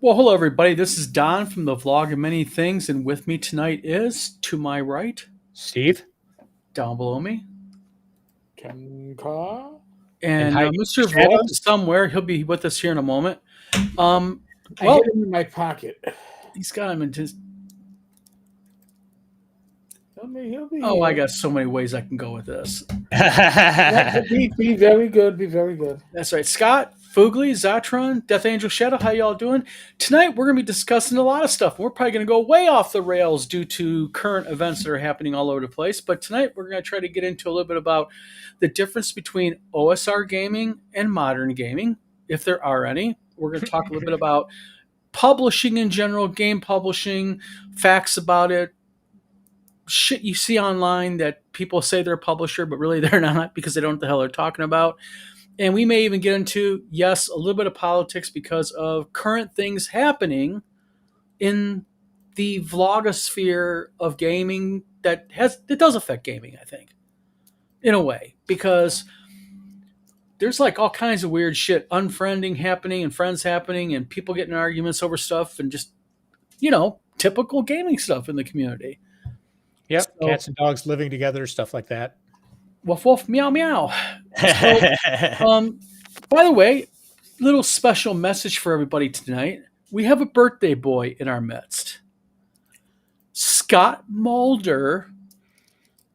Well, hello, everybody. This is Don from the Vlog of Many Things, and with me tonight is, to my right, Steve? down below me, Tenkar? and hiding in Mr. the Volk shadows? is somewhere. He'll be with us here in a moment. I Well, hid him in my pocket. he's got him in his. He'll be Oh, I here. got so many ways I can go with this. Be very good. Be very good. That's right. Scott, Fugly, Zatron, Death Angel Shadow, how y'all doing? Tonight, we're going to be discussing a lot of stuff. We're probably going to go way off the rails due to current events that are happening all over the place. But tonight, we're going to try to get into a little bit about the difference between OSR gaming and modern gaming, if there are any. We're going to talk a little bit about publishing in general, game publishing, facts about it, shit you see online that people say they're a publisher, but really they're not because they don't know what the hell they're talking about. And we may even get into, yes, a little bit of politics because of current things happening in the vlogosphere of gaming that does affect gaming, I think, in a way, because there's like all kinds of weird shit, unfriending happening and friends happening and people getting in arguments over stuff and just, typical gaming stuff in the community. Yep, So, cats and dogs living together, stuff like that. woof woof, meow meow. So, by the way, little special message for everybody tonight. We have a birthday boy in our midst. Scott Mulder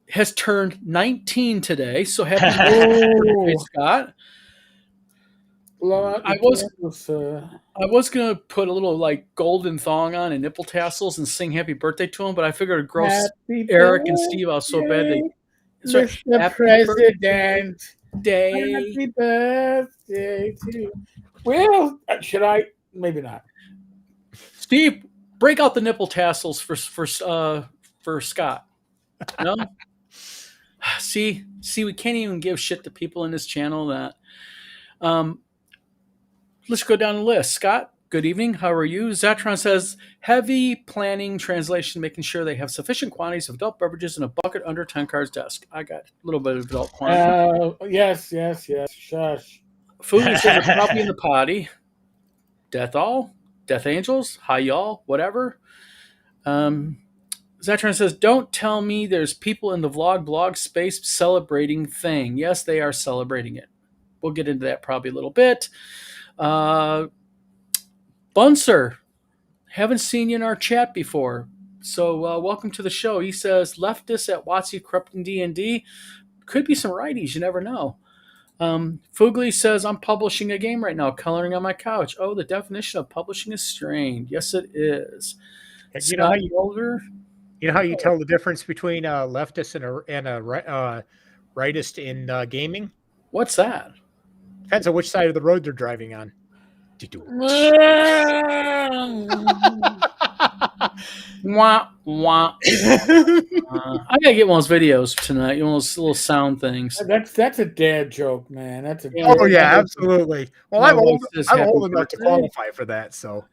has turned 19 today, so happy birthday, Scott. I was gonna put a little like golden thong on and nipple tassels and sing happy birthday to him, but I figured it'd gross Eric and Steve out so bad they Mr. Happy President. day. Happy birthday to you. Well, should I? Maybe not. Steve, break out the nipple tassels for Scott. No? See, we can't even give shit to people in this channel that. Let's go down the list. Scott, good evening. How are you? Zatron says, heavy planning, translation, making sure they have sufficient quantities of adult beverages in a bucket under Tenkar's desk. I got a little bit of adult quantity. Yes. Shush. Food says they're probably in the potty. Death Angels, hi y'all, whatever. Zatron says, don't tell me there's people in the blog space celebrating thing. Yes, they are celebrating it. We'll get into that probably a little bit. Bunser, haven't seen you in our chat before, so welcome to the show. He says, leftists at WotC corrupting D&D. Could be some righties, you never know. Fugly says, I'm publishing a game right now, coloring on my couch. Oh, the definition of publishing is strained. Yes, it is. You know how you tell the difference between a leftist and a rightist in gaming? What's that? Depends on which side of the road they're driving on. Wah, wah. I gotta get one of those videos tonight. One of those little sound things. That's a dad joke, man. That's a. Oh yeah, absolutely. Well, I'm old enough to qualify for that. So,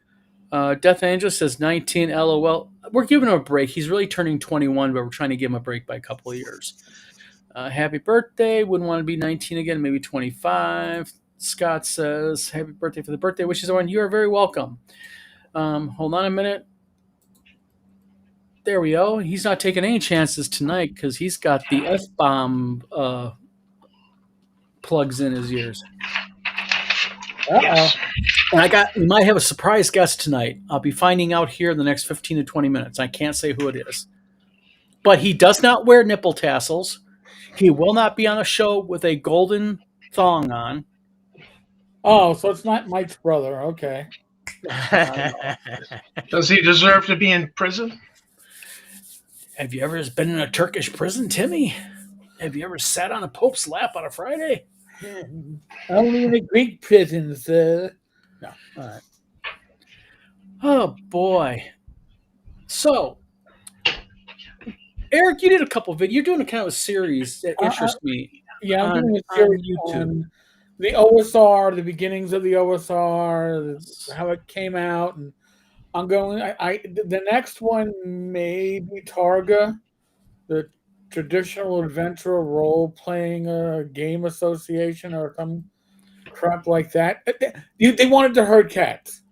Death Angel says 19. LOL. We're giving him a break. He's really turning 21, but we're trying to give him a break by a couple of years. Happy birthday. Wouldn't want to be 19 again. Maybe 25. Scott says, happy birthday for the birthday wishes, everyone. You are very welcome. Hold on a minute. There we go. He's not taking any chances tonight because he's got the F-bomb plugs in his ears. Yes. And we might have a surprise guest tonight. I'll be finding out here in the next 15 to 20 minutes. I can't say who it is. But he does not wear nipple tassels. He will not be on a show with a golden thong on. Oh, so it's not Mike's brother. Okay. Does he deserve to be in prison? Have you ever been in a Turkish prison, Timmy? Have you ever sat on a Pope's lap on a Friday? Only in the Greek prisons. No. All right. Oh, boy. So, Eric, you did a couple of videos. You're doing a kind of a series that interests me. Yeah, I'm doing a series on YouTube. On the OSR, the beginnings of the OSR, how it came out, and I'm going. The next one may be Targa, the Traditional Adventure Role Playing Game Association, or some crap like that. They wanted to herd cats.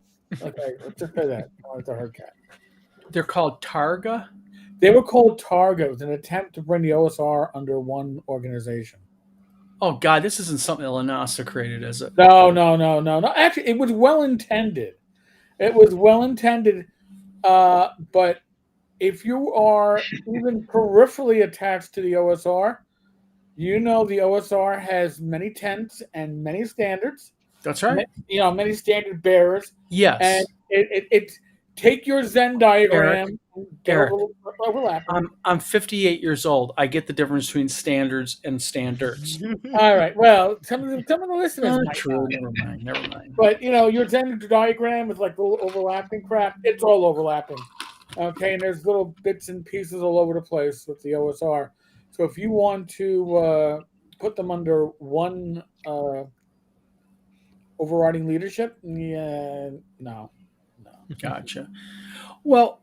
Okay, let's just say that. It's a herd cat. They're called Targa. They were called Targa. It was an attempt to bring the OSR under one organization. Oh God, this isn't something Lanasa created, is it? No. Actually, it was well intended. It was well intended, but if you are even peripherally attached to the OSR, you know the OSR has many tenets and many standards. That's right. Many standard bearers. Yes. And it take your Venn diagram. Eric, overlapping. I'm 58 years old. I get the difference between standards and standards. All right. Well, some of the listeners might True. not. Never mind. But your Venn diagram is like little overlapping crap. It's all overlapping. Okay, and there's little bits and pieces all over the place with the OSR. So if you want to put them under one overriding leadership, no. Gotcha. Well,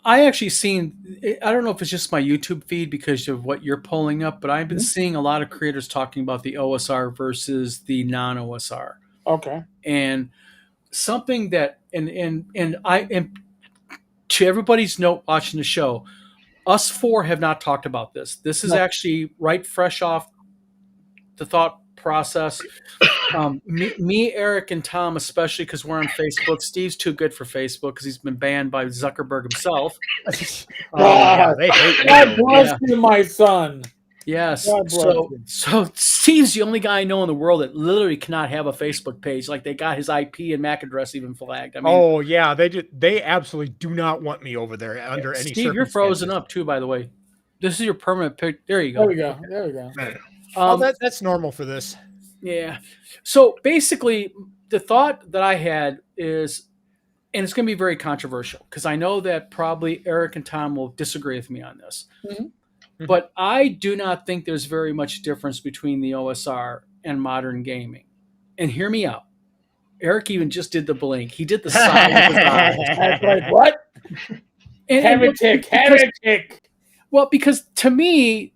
I actually seen, I don't know if it's just my YouTube feed because of what you're pulling up, but I've been seeing a lot of creators talking about the OSR versus the non-OSR. Okay. And something that, and to everybody's note watching the show, us four have not talked about this. This is actually right fresh off the thought process. Me, Eric, and Tom, especially because we're on Facebook. Steve's too good for Facebook because he's been banned by Zuckerberg himself. Yeah, they hate God bless you, my son. Yes. God bless you. So Steve's the only guy I know in the world that literally cannot have a Facebook page. Like they got his IP and MAC address even flagged. I mean, they absolutely do not want me over there under any Steve, you're frozen up too, by the way. This is your permanent pic. There you go. There we go. That's normal for this. Yeah. So basically, the thought that I had is, and it's going to be very controversial because I know that probably Eric and Tom will disagree with me on this. Mm-hmm. But I do not think there's very much difference between the OSR and modern gaming. And hear me out. Eric even just did the blink. He did the sign with his eyes. Like, what? Heretic. Well, because to me,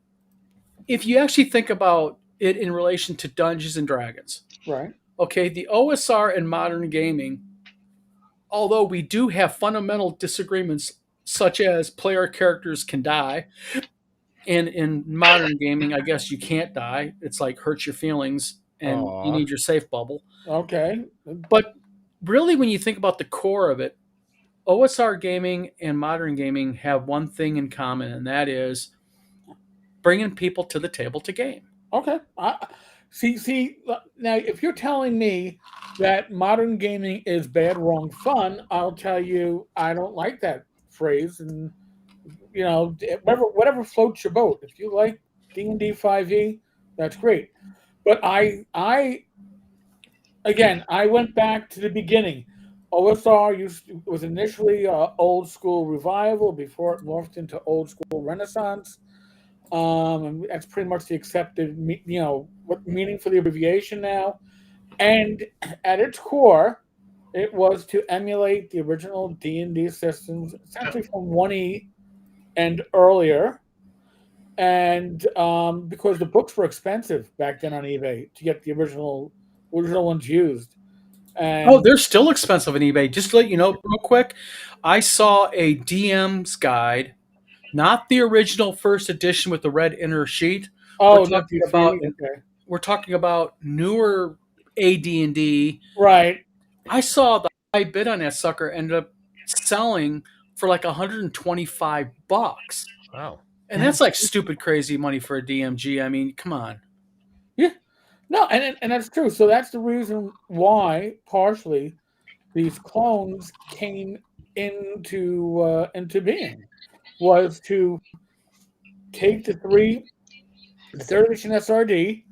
if you actually think about it in relation to Dungeons and Dragons, right? Okay, the OSR and modern gaming, although we do have fundamental disagreements, such as player characters can die, and in modern gaming, I guess you can't die. It's like hurts your feelings, and you need your safe bubble. Okay, but really, when you think about the core of it, OSR gaming and modern gaming have one thing in common, and that is bringing people to the table to game. Okay. See. Now, if you're telling me that modern gaming is bad, wrong, fun, I'll tell you I don't like that phrase. And whatever floats your boat. If you like D&D 5e, that's great. But I went back to the beginning. OSR was initially old school revival before it morphed into old school renaissance. And that's pretty much the accepted, what meaning for the abbreviation now. And at its core, it was to emulate the original D&D systems, essentially from 1E and earlier. And because the books were expensive back then on eBay to get the original ones used. And they're still expensive on eBay. Just to let you know real quick, I saw a DM's guide, not the original first edition with the red inner sheet. We're talking about newer AD&D. Right. I saw the high bid on that sucker ended up selling for like $125. Wow. And that's like stupid crazy money for a DMG. I mean, come on. Yeah. No, and that's true. So that's the reason why, partially, these clones came into being, was to take the third edition SRD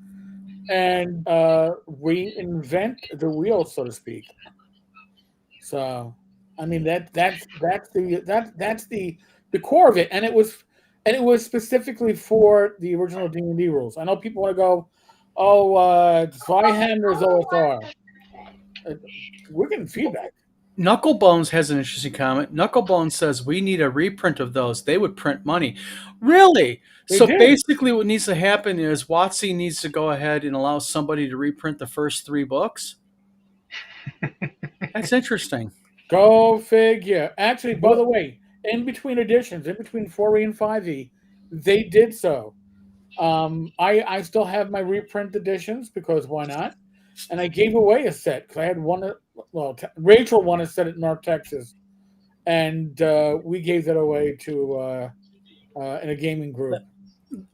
and reinvent the wheel, so to speak. So, I mean that's the core of it, and it was specifically for the original D&D rules. I know people want to go, Zweihammer's OSR. We're getting feedback. Knucklebones has an interesting comment. Knucklebones says we need a reprint of those. They would print money. Really? So basically what needs to happen is WotC needs to go ahead and allow somebody to reprint the first 3 books. That's interesting. Go figure. Actually, by the way, in between editions, in between 4E and 5E, they did so. I still have my reprint editions because why not? And I gave away a set because I had one. Well, Rachel won a set at North Texas, and we gave that away to in a gaming group.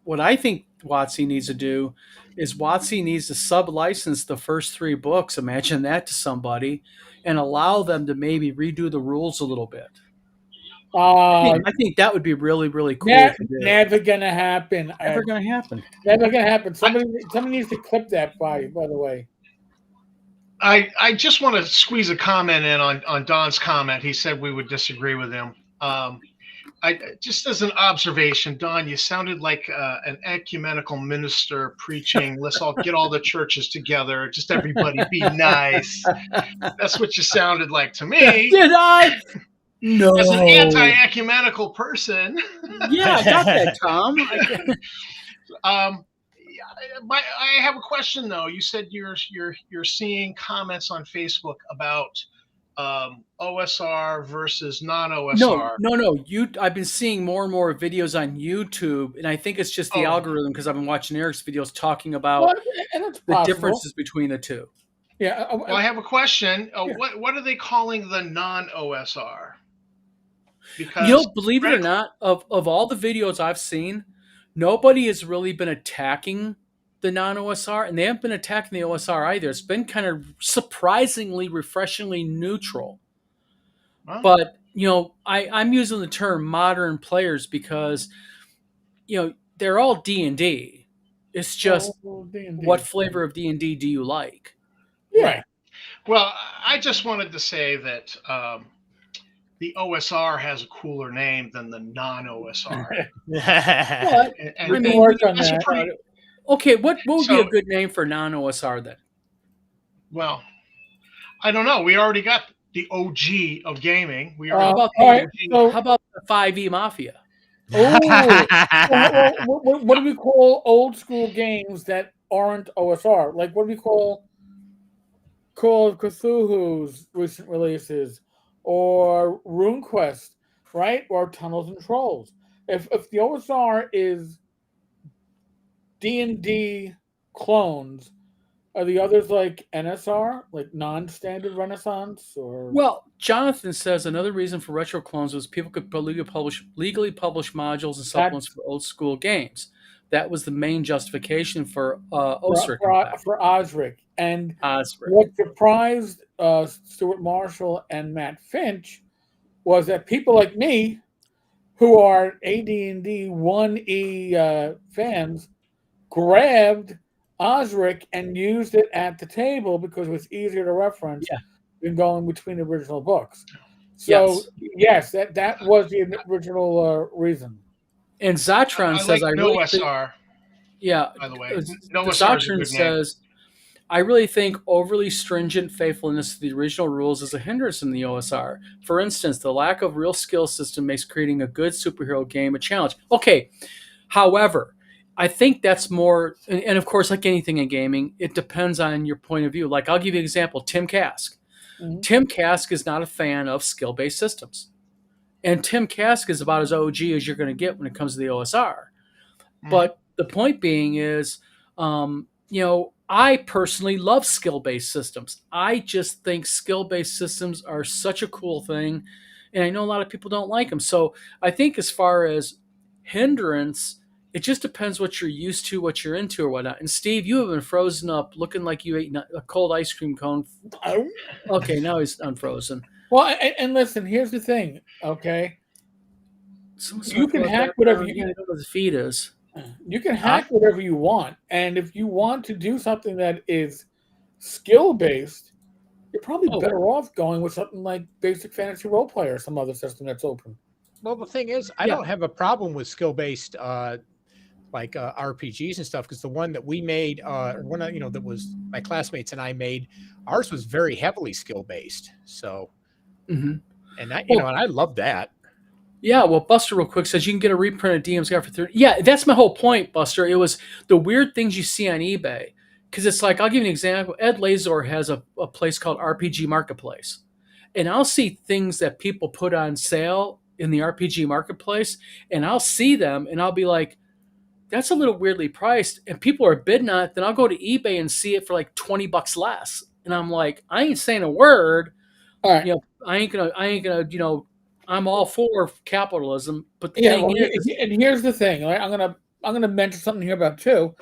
What I think WotC needs to do is WotC needs to sub-license the first 3 books. Imagine that to somebody, and allow them to maybe redo the rules a little bit. I think that would be really, really cool. Never gonna happen. Never gonna happen. Never gonna happen. Somebody needs to clip that by the way. I just want to squeeze a comment in on Don's comment. He said we would disagree with him. Just as an observation, Don, you sounded like an ecumenical minister preaching, let's all get all the churches together, just everybody be nice. That's what you sounded like to me. Did I? No. As an anti-ecumenical person. Yeah, I got that, Tom. I have a question though. You said you're seeing comments on Facebook about OSR versus non-OSR. No. I've been seeing more and more videos on YouTube, and I think it's just the algorithm because I've been watching Eric's videos talking about the differences between the two. Yeah. Well, I have a question. What are they calling the non-OSR? Because believe it or not, of all the videos I've seen, nobody has really been attacking the non-OSR, and they haven't been attacking the OSR either. It's been kind of surprisingly, refreshingly neutral. Huh? But, I'm using the term modern players because, they're all D&D. It's just what flavor of D&D do you like? Yeah. Right. Well, I just wanted to say that the OSR has a cooler name than the non-OSR. Okay, what would be a good name for non-OSR then? Well, I don't know. We already got the OG of gaming. How about the 5e Mafia? Oh, what do we call old school games that aren't OSR? Like, what do we call Call of Cthulhu's recent releases, or RuneQuest, right? Or Tunnels and Trolls. If the OSR is D&D clones, are the others like NSR, like non-standard Renaissance? Or well, Jonathan says another reason for retro clones was people could legally publish modules and supplements for old school games. That was the main justification for OSRIC. For OSRIC. And what surprised Stuart Marshall and Matt Finch was that people like me, who are AD&D 1E fans, grabbed OSRIC and used it at the table because it was easier to reference than going between the original books. So, yes that was the original reason. And Zatron says, I really think, by the way. Zatron says, I really think overly stringent faithfulness to the original rules is a hindrance in the OSR. For instance, the lack of real skill system makes creating a good superhero game a challenge. Okay, however, I think that's more, and of course, like anything in gaming, it depends on your point of view. Like, I'll give you an example, Tim Kask. Mm-hmm. Tim Kask is not a fan of skill-based systems. And Tim Kask is about as OG as you're going to get when it comes to the OSR. Mm-hmm. But the point being is, I personally love skill-based systems. I just think skill-based systems are such a cool thing, and I know a lot of people don't like them. So I think as far as hindrance, it just depends what you're used to, what you're into, or whatnot. And Steve, you have been frozen up, looking like you ate a cold ice cream cone. Okay, now he's unfrozen. Well, and listen, here's the thing, okay? You can hack whatever you know what the feed is. You can hack whatever you want, and if you want to do something that is skill-based, you're probably better off going with something like Basic Fantasy Roleplay or some other system that's open. Well, the thing is, I don't have a problem with skill-based RPGs and stuff, because the one that we made, that was my classmates and I made, ours was very heavily skill-based. So, and I love that. Yeah, well, Buster real quick says you can get a reprint of DM's Guide for 30. Yeah, that's my whole point, Buster. It was the weird things you see on eBay. Because it's like, I'll give you an example. Ed Lazor has a place called RPG Marketplace. and I'll see things that people put on sale in the RPG marketplace, and I'll see them, and I'll be like, that's a little weirdly priced, and people are bidding on it. Then I'll go to eBay and see it for like $20 less, and I'm like, I ain't saying a word. All right. I ain't gonna. I'm all for capitalism, but the Yeah. thing Well, is, and here's the thing. Right? I'm gonna mention something here about too.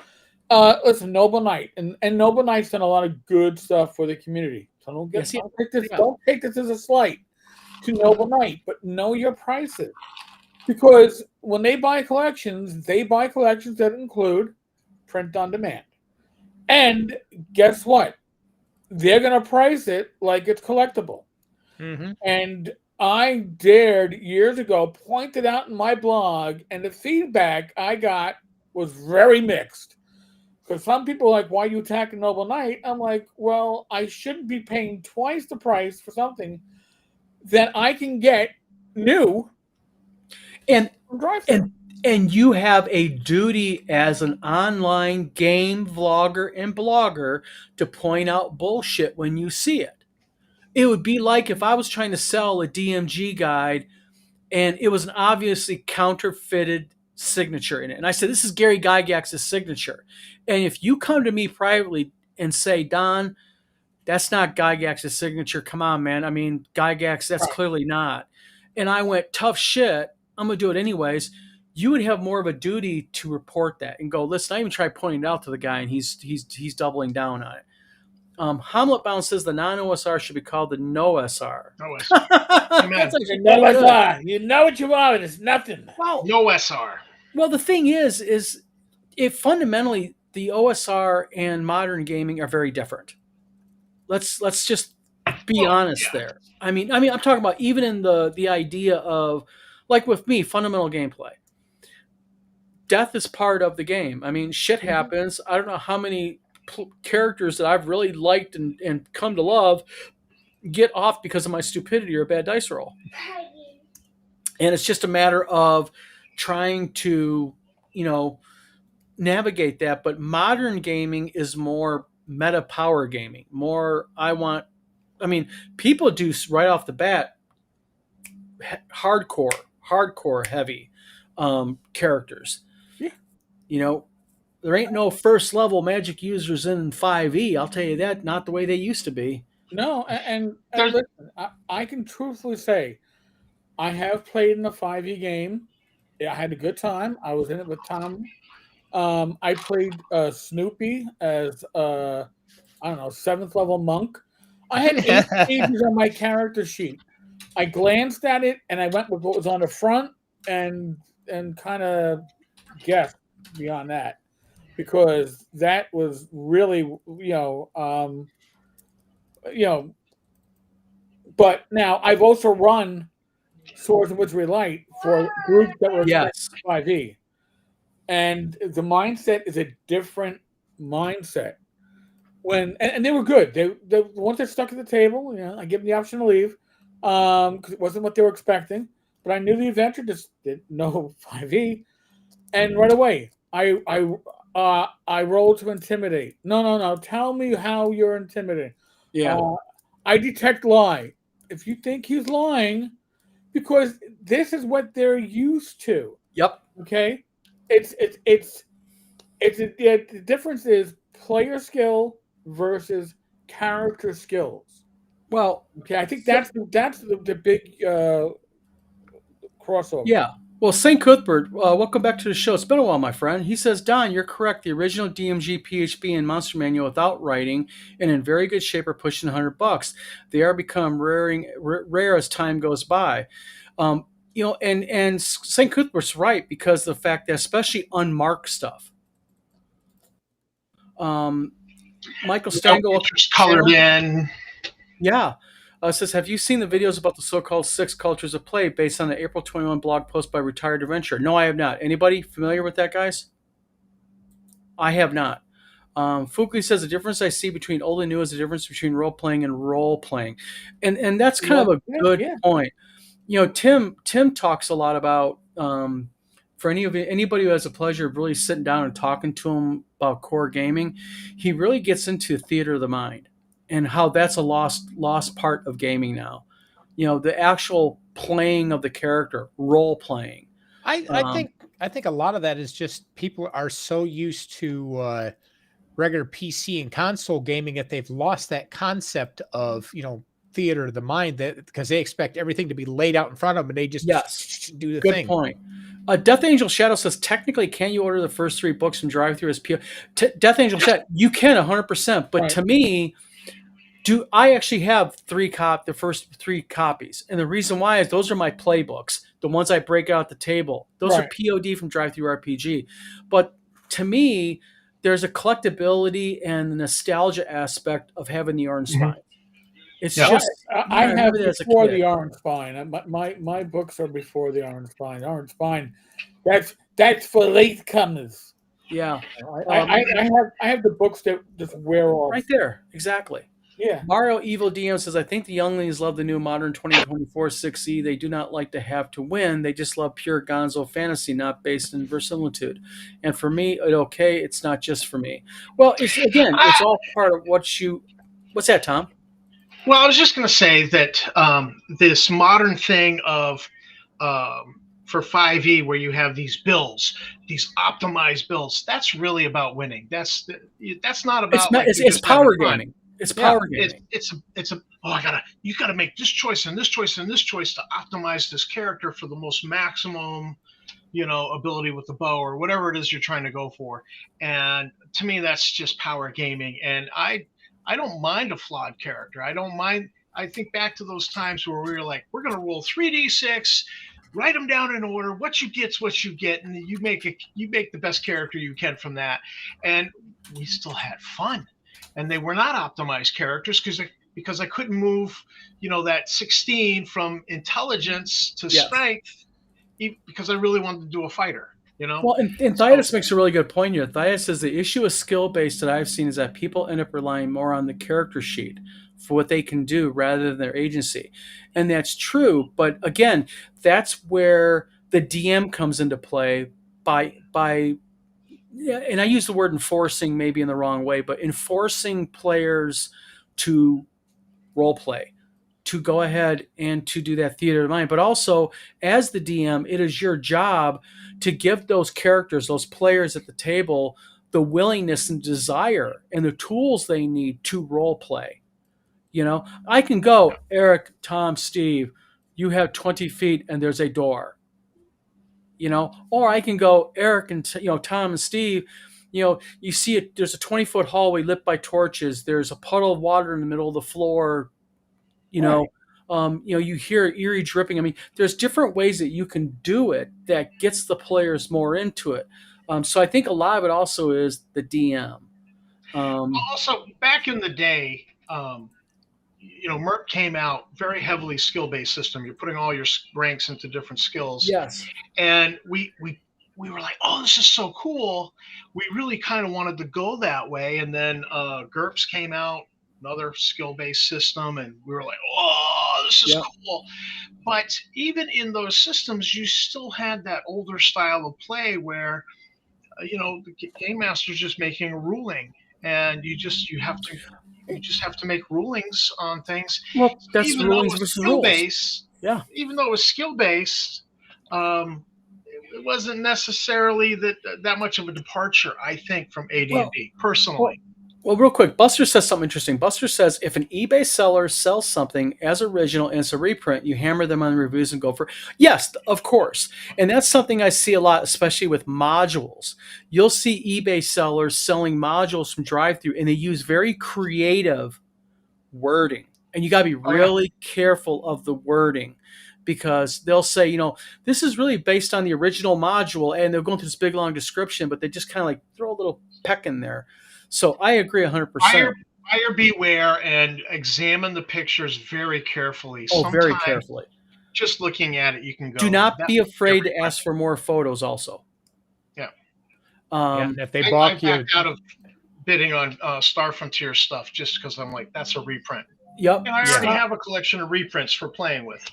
Listen, Noble Knight, and Noble Knight's done a lot of good stuff for the community. So don't take this as a slight to Noble Knight, but know your prices. Because when they buy collections that include print on demand. And guess what? They're going to price it like it's collectible. Mm-hmm. And I dared years ago point it out in my blog, and the feedback I got was very mixed. Because some people are like, why are you attacking Noble Knight? I'm like, well, I shouldn't be paying twice the price for something that I can get new and from drive-thru. and you have a duty as an online game vlogger and blogger to point out bullshit when you see it. It would be like if I was trying to sell a DMG guide and it was an obviously counterfeited signature in it. And I said, this is Gary Gygax's signature. And if you come to me privately and say, Don, that's not Gygax's signature. Come on, man. I mean, Gygax, that's clearly not. And I went, tough shit. I'm going to do it anyways. You would have more of a duty to report that and go, listen, I even tried pointing it out to the guy, and he's doubling down on it. Hamlet Bound says the non-OSR should be called the no-SR. Amen. No SR. You know what you want, and it's nothing. Well, No SR. Well, the thing is it fundamentally the OSR and modern gaming are very different. Let's just be honest there. I mean, I'm talking about even in the idea of, like with me, fundamental gameplay. Death is part of the game. I mean, shit happens. I don't know how many characters that I've really liked and come to love get off because of my stupidity or a bad dice roll. And it's just a matter of trying to, navigate that. But modern gaming is more meta power gaming. People do right off the bat hardcore heavy characters. Yeah. There ain't no first level magic users in 5e. I'll tell you that. Not the way they used to be. No, and listen, I can truthfully say I have played in a 5e game. I had a good time. I was in it with Tom. I played Snoopy as 7th level monk. I had 8 pages on my character sheet. I glanced at it and I went with what was on the front and kind of guessed beyond that, because that was really But now I've also run Swords and Wizardry Light for groups that were 5e. And the mindset is a different mindset. And they were good. They once they stuck at the table, I give them the option to leave because it wasn't what they were expecting. But I knew the adventure just did no 5e, and right away I rolled to intimidate. No. Tell me how you're intimidating. Yeah. I detect lie. If you think he's lying, because this is what they're used to. Yep. Okay. The difference is player skill versus character skills. Well, okay, I think that's the big crossover. Yeah. Well, St. Cuthbert, welcome back to the show. It's been a while, my friend. He says, Don, you're correct. The original DMG, PHB, and Monster Manual without writing and in very good shape are pushing $100. They are become rare as time goes by. And St. Cuthbert's right, because the fact that especially unmarked stuff. Michael Stengel, colored in. Yeah. Says, have you seen the videos about the so-called 6 cultures of play based on the April 21 blog post by Retired Adventurer? No, I have not. Anybody familiar with that, guys? I have not. Fukui says, the difference I see between old and new is the difference between role-playing and role-playing. And that's kind of a good point. Tim talks a lot about, for anybody who has the pleasure of really sitting down and talking to him about core gaming, he really gets into theater of the mind and how that's a lost part of gaming now. the actual playing of the character, role playing. I think a lot of that is just people are so used to regular PC and console gaming that they've lost that concept of theater of the mind, that because they expect everything to be laid out in front of them and they just Yes, do the good thing. point. Death Angel Shadow says, technically, can you order the first 3 books from drive-through as PO? Death Angel Shadow, you can 100%. But to me, I actually have the first 3 copies, and the reason why is those are my playbooks, the ones I break out at the table. Those are POD from drive-through RPG. But to me, there's a collectability and nostalgia aspect of having the Orange Spine. It's just I have before the Orange Spine. My books are before the Orange Spine. Orange Spine, that's for latecomers. Yeah, I have the books that just wear off right there. Exactly. Yeah. Mario Evil DM says, I think the younglings love the new modern 2024 6E. They do not like to have to win. They just love pure gonzo fantasy, not based in verisimilitude. And for me, it's not just for me. Well, it's all part of what's that, Tom? Well, I was just going to say that this modern thing of for 5e where you have these builds, these optimized builds, that's really about winning. That's not about it's power gaming. It's power gaming. You gotta make this choice and this choice and this choice to optimize this character for the most maximum, ability with the bow or whatever it is you're trying to go for. And to me, that's just power gaming. And I don't mind a flawed character. I don't mind. I think back to those times where we were like, we're gonna roll 3d6, write them down in order. What you get's what you get, and you make the best character you can from that. And we still had fun. And they were not optimized characters because I couldn't move, that 16 from intelligence to strength because I really wanted to do a fighter, Well, and Thaius makes a really good point here. Thaius says the issue with skill-based that I've seen is that people end up relying more on the character sheet for what they can do rather than their agency. And that's true. But again, that's where the DM comes into play by and I use the word enforcing maybe in the wrong way, but enforcing players to role play, to go ahead and to do that theater of the mind. But also, as the DM, it is your job to give those characters, those players at the table, the willingness and desire and the tools they need to role play. I can go, Eric, Tom, Steve, you have 20 feet and there's a door. Or I can go, Eric and Tom and Steve, you see it. There's a 20-foot hallway lit by torches. There's a puddle of water in the middle of the floor. You hear eerie dripping. I mean, there's different ways that you can do it that gets the players more into it. So I think a lot of it also is the DM. Also, back in the day, Merc came out very heavily skill-based system. You're putting all your ranks into different skills. Yes. And we were like, oh, this is so cool. We really kind of wanted to go that way. And then GURPS came out, another skill-based system, and we were like, oh, this is cool. But even in those systems, you still had that older style of play where, the game master's just making a ruling, and you just have to make rulings on things. Well, that's rulings versus rules. Yeah. Even though it was skill-based, it wasn't necessarily that much of a departure, I think, from AD&D, personally. Well, real quick, Buster says something interesting. Buster says, if an eBay seller sells something as original and it's a reprint, you hammer them on the reviews and go for it. Yes, of course. And that's something I see a lot, especially with modules. You'll see eBay sellers selling modules from drive-thru, and they use very creative wording. And you got to be really careful of the wording, because they'll say, this is really based on the original module, and they're going through this big, long description, but they just kind of like throw a little peck in there. So I agree 100%. Buyer beware and examine the pictures very carefully. Very carefully. Just looking at it, you can go. Do not be afraid to ask for more photos also. Yeah. If they balk you. I backed out of bidding on Star Frontier stuff just because I'm like, that's a reprint. Yep. And I already have a collection of reprints for playing with.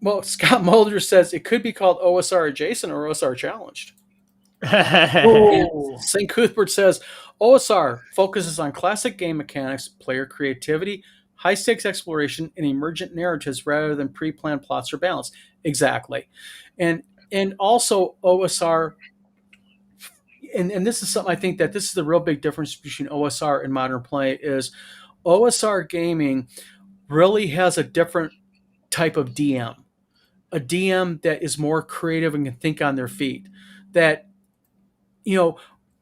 Well, Scott Mulder says it could be called OSR Adjacent or OSR Challenged. St. Cuthbert says OSR focuses on classic game mechanics, player creativity, high stakes exploration, and emergent narratives rather than pre planned plots or balance. Exactly, and also OSR. And this is something I think that this is the real big difference between OSR and modern play is OSR gaming really has a different type of DM, a DM that is more creative and can think on their feet. That, you know,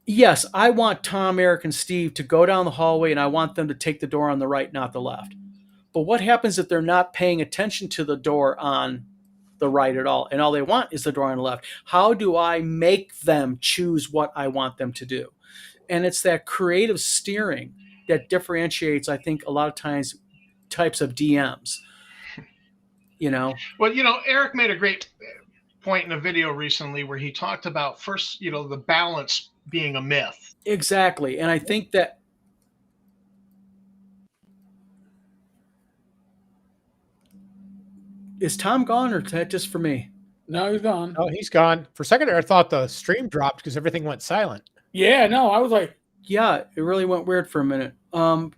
yes, I want Tom, Eric, and Steve to go down the hallway and I want them to take the door on the right, not the left. But what happens if they're not paying attention to the door on the right at all and all they want is the door on the left? How do I make them choose what I want them to do? And it's that creative steering that differentiates, I think, a lot of times types of DMs. Well, Eric made a great point in a video recently where he talked about first, the balance being a myth. Exactly. And I think that is Tom gone or is that just for me? No, he's gone. Oh, he's gone. For a second there, I thought the stream dropped because everything went silent. Yeah, no, I was like, yeah, it really went weird for a minute.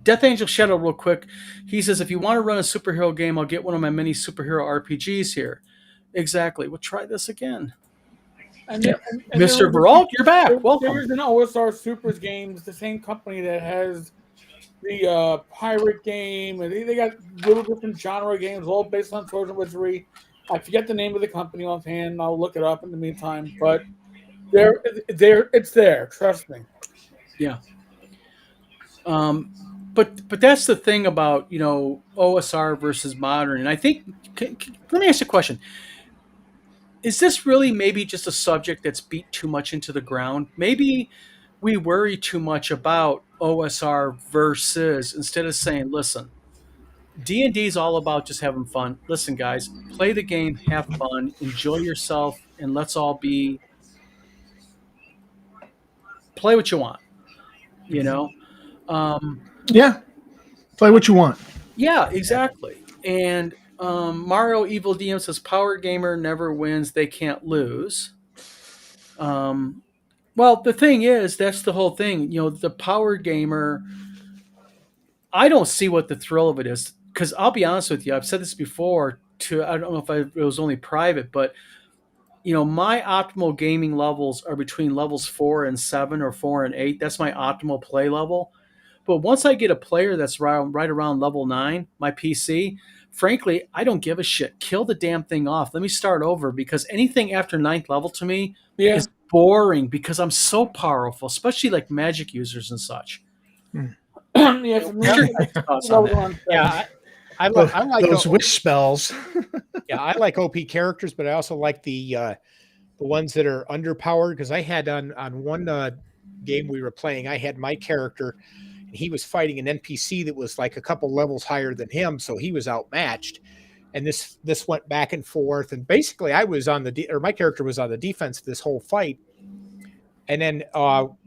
Death Angel Shadow, real quick. He says, if you want to run a superhero game, I'll get one of my mini superhero RPGs here. Exactly. We'll try this again. and Mr. Veralt, you're back. Welcome. There's an OSR Supers Games, the same company that has the pirate game, and they got little different genre games, all based on swords and wizardry. I forget the name of the company offhand. I'll look it up in the meantime, but it's there. Trust me. Yeah. But that's the thing about OSR versus modern, and I think let me ask you a question: is this really maybe just a subject that's beat too much into the ground? Maybe we worry too much about OSR versus instead of saying, listen, D&D is all about just having fun. Listen, guys, play the game, have fun, enjoy yourself, and let's all play what you want. Yeah, play what you want. Yeah, exactly. And Mario Evil DM says, "Power gamer never wins; they can't lose." Well, the thing is, that's the whole thing. The power gamer. I don't see what the thrill of it is because I'll be honest with you. I've said this before. I don't know if it was only private, but my optimal gaming levels are between levels 4 and 7 or 4 and 8. That's my optimal play level. But once I get a player that's right around level 9, my PC, frankly, I don't give a shit. Kill the damn thing off. Let me start over because anything after 9th level to me is boring because I'm so powerful, especially like magic users and such. I like those wish spells. Yeah, I like OP characters, but I also like the ones that are underpowered because I had on one game we were playing, I had my character. He was fighting an NPC that was like a couple levels higher than him, so he was outmatched. And this went back and forth, and basically I was on my character was on the defense this whole fight. And then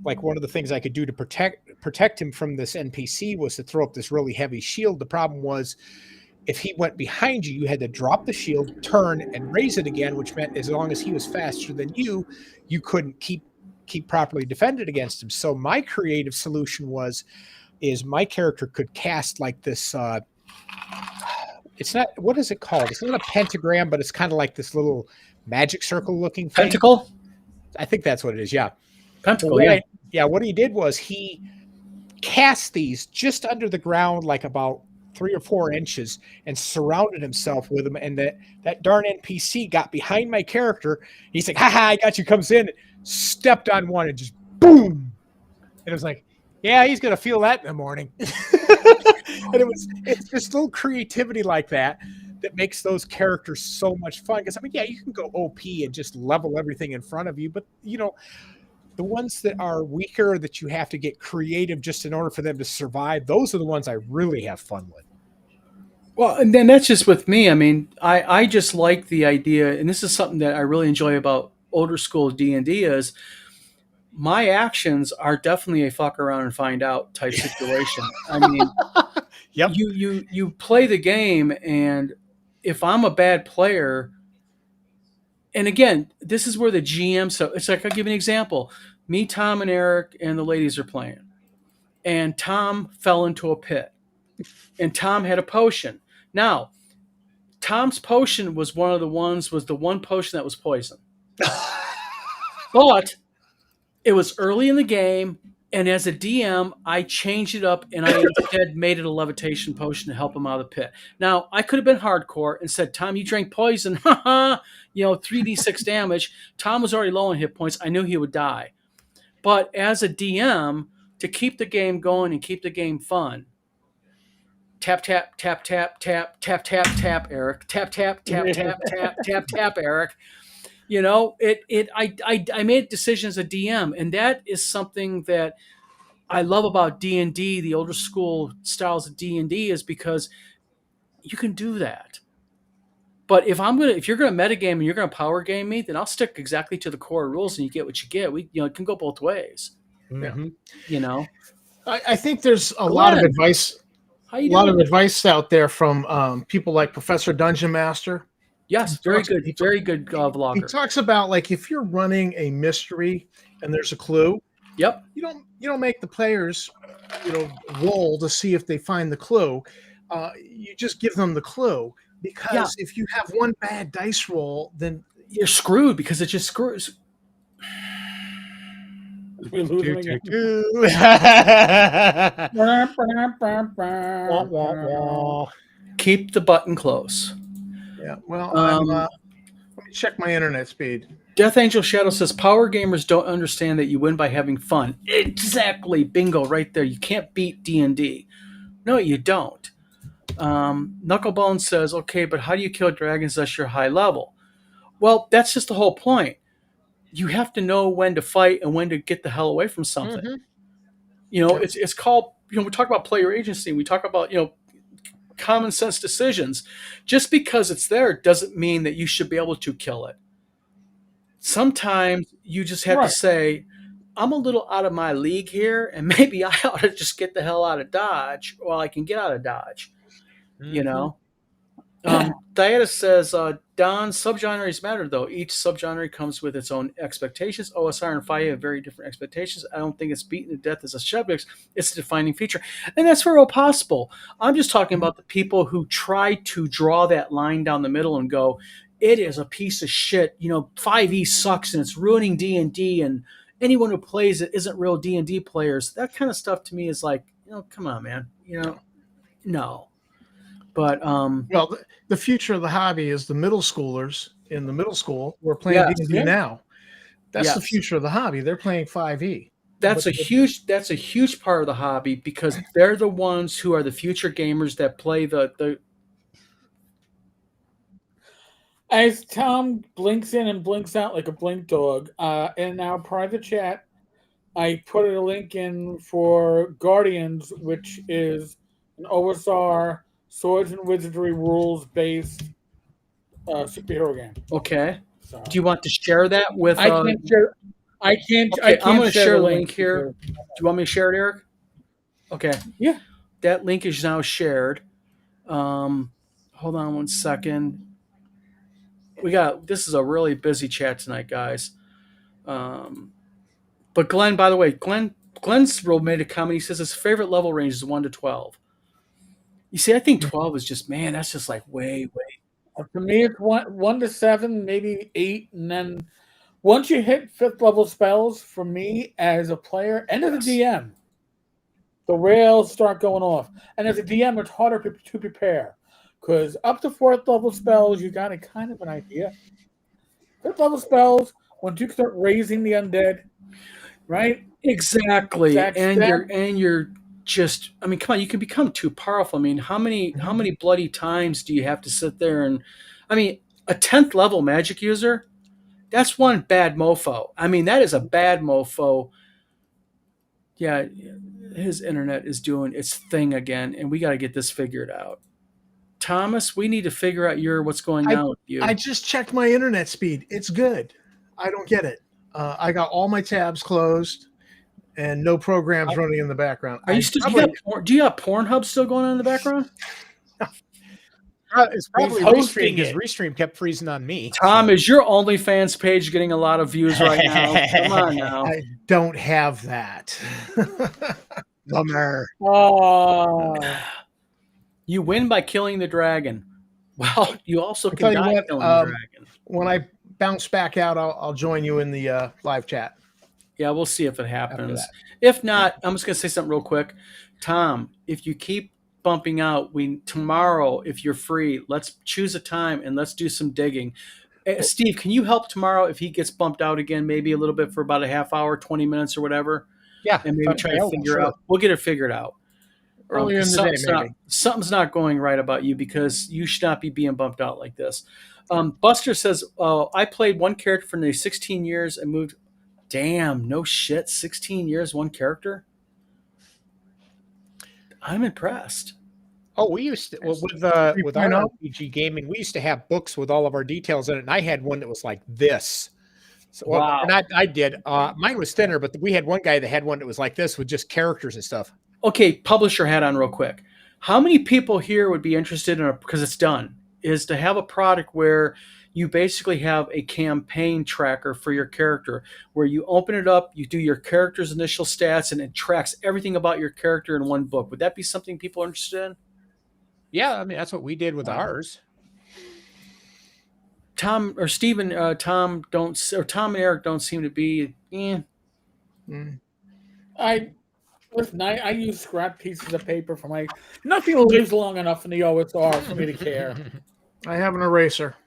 like one of the things I could do to protect him from this NPC was to throw up this really heavy shield. The problem was if he went behind you, you had to drop the shield, turn, and raise it again, which meant as long as he was faster than you couldn't keep properly defended against him. So my creative solution is my character could cast like this it's not, what is it called? It's not a pentagram, but it's kind of like this little magic circle looking thing. Pentacle? I think that's what it is. Yeah. Pentacle. What he did was he cast these just under the ground, like about 3 or 4 inches, and surrounded himself with them. And that darn NPC got behind my character. He's like, "Ha ha! I got you!" Comes in, stepped on one, and just boom. And it was like, yeah, he's gonna feel that in the morning. And it's just little creativity like that makes those characters so much fun. Because you can go OP and just level everything in front of you, but the ones that are weaker that you have to get creative just in order for them to survive, those are the ones I really have fun with. Well, and then that's just with me. I just like the idea, and this is something that I really enjoy about older school D&D is my actions are definitely a fuck around and find out type situation. Yep. You play the game, and if I'm a bad player, and again, this is where the GM, so it's like, I'll give you an example. Me, Tom, and Eric, and the ladies are playing. And Tom fell into a pit. and Tom had a potion. Now, Tom's potion was the one potion that was poison. But it was early in the game, and as a DM, I changed it up and I instead made it a levitation potion to help him out of the pit. Now, I could have been hardcore and said, Tom, you drank poison, 3d6 damage. Tom was already low on hit points. I knew he would die. But as a DM, to keep the game going and keep the game fun, tap, tap, tap, tap, tap, tap, tap, tap, Eric. Tap, tap, tap, tap, tap, tap, tap, Eric. I made decisions as a DM, and that is something that I love about D&D, the older school styles of D&D, is because you can do that. But if you're gonna metagame and you're gonna power game me, then I'll stick exactly to the core rules, and you get what you get. It can go both ways. Mm-hmm. I think there's a lot of advice. A lot of advice out there from people like Professor Dungeon Master. Yes, very good vlogger. He talks about, like, if you're running a mystery and there's a clue, yep, you don't make the players roll to see if they find the clue. You just give them the clue, because if you have one bad dice roll, then you're screwed, because it just screws. We're losing again. Keep the button close. Yeah, well, let me check my internet speed. Death Angel Shadow says, power gamers don't understand that you win by having fun. Exactly. Bingo right there. You can't beat D&D. No, you don't. Knucklebone says, okay, but how do you kill dragons unless you're high level? Well, that's just the whole point. You have to know when to fight and when to get the hell away from something. Mm-hmm. It's called, we talk about player agency. We talk about, common sense decisions. Just because it's there doesn't mean that you should be able to kill it. Sometimes you just have to say, I'm a little out of my league here, and maybe I ought to just get the hell out of Dodge while I can get out of Dodge. Mm-hmm. Diana says, Don, subgenres matter, though. Each subgenre comes with its own expectations. OSR and FIA have very different expectations. I don't think it's beaten to death as a subject. It's a defining feature. And that's very possible. I'm just talking about the people who try to draw that line down the middle and go, it is a piece of shit. 5e sucks and it's ruining D&D, and anyone who plays it isn't real D&D players. That kind of stuff to me is like, come on, man. No. But well, the future of the hobby is the middle schoolers in the middle school who are playing D&D now. That's the future of the hobby. They're playing 5e. That's a huge part of the hobby, because they're the ones who are the future gamers that play the. As Tom blinks in and blinks out like a blink dog, in our private chat, I put a link in for Guardians, which is an OSR Swords and Wizardry rules-based superhero game. Okay. So, do you want to share that with? I can't share. I can't. Okay, I'm going to share the link here. Do you want me to share it, Eric? Okay. Yeah. That link is now shared. Hold on one second. This is a really busy chat tonight, guys. But Glenn, by the way, Glenn's made a comment. He says his favorite level range is 1 to 12. You see, I think 12 is just, man, that's just like way. For me, it's 1 to 7, maybe 8, and then once you hit 5th level spells, for me as a player and as a DM, the rails start going off. And as a DM, it's harder to prepare, because up to 4th level spells, you got a kind of an idea. 5th level spells, once you start raising the undead, right? Exactly, and you're just, I mean, come on, you can become too powerful. I mean, how many bloody times do you have to sit there and, I mean, a 10th level magic user, that's one bad mofo. I mean, that is a bad mofo. Yeah, his internet is doing its thing again, and we got to get this figured out. Thomas, we need to figure out what's going on with you. I just checked my internet speed. It's good. I don't get it. I got all my tabs closed and no programs running in the background. Are you still? Do you have Pornhub still going on in the background? It's probably Restream, because Restream kept freezing on me. Tom, is your OnlyFans page getting a lot of views right now? Come on now. I don't have that. Bummer. Oh. You win by killing the dragon. Well, you also I'll can tell you die what, killing the dragon. when I bounce back out, I'll join you in the live chat. Yeah, we'll see if it After happens. that. If not, I'm just gonna say something real quick. Tom, if you keep bumping out, tomorrow, if you're free, let's choose a time and let's do some digging. Steve, can you help tomorrow if he gets bumped out again, maybe a little bit for about a half hour, 20 minutes or whatever, Yeah, and maybe try to figure out. We'll get it figured out. Earlier in the day, maybe. Something's not going right about you because you should not be being bumped out like this. Buster says, I played one character for nearly 16 years and moved. Damn, no shit. 16 years, one character? I'm impressed. Oh, we used to with our RPG gaming, we used to have books with all of our details in it, and I had one that was like this. So, Wow. And I did. Mine was thinner, but we had one guy that had one that was like this with just characters and stuff. Okay, publisher hat on real quick. How many people here would be interested in because it's done, is to have a product where you basically have a campaign tracker for your character where you open it up, you do your character's initial stats, and it tracks everything about your character in one book. Would that be something people are interested in? Yeah, I mean, that's what we did with ours. Tom or Steven, Tom and Eric don't seem to be. Listen, I use scrap pieces of paper for my. Nothing lives long enough in the OSR for me to care. I have an eraser.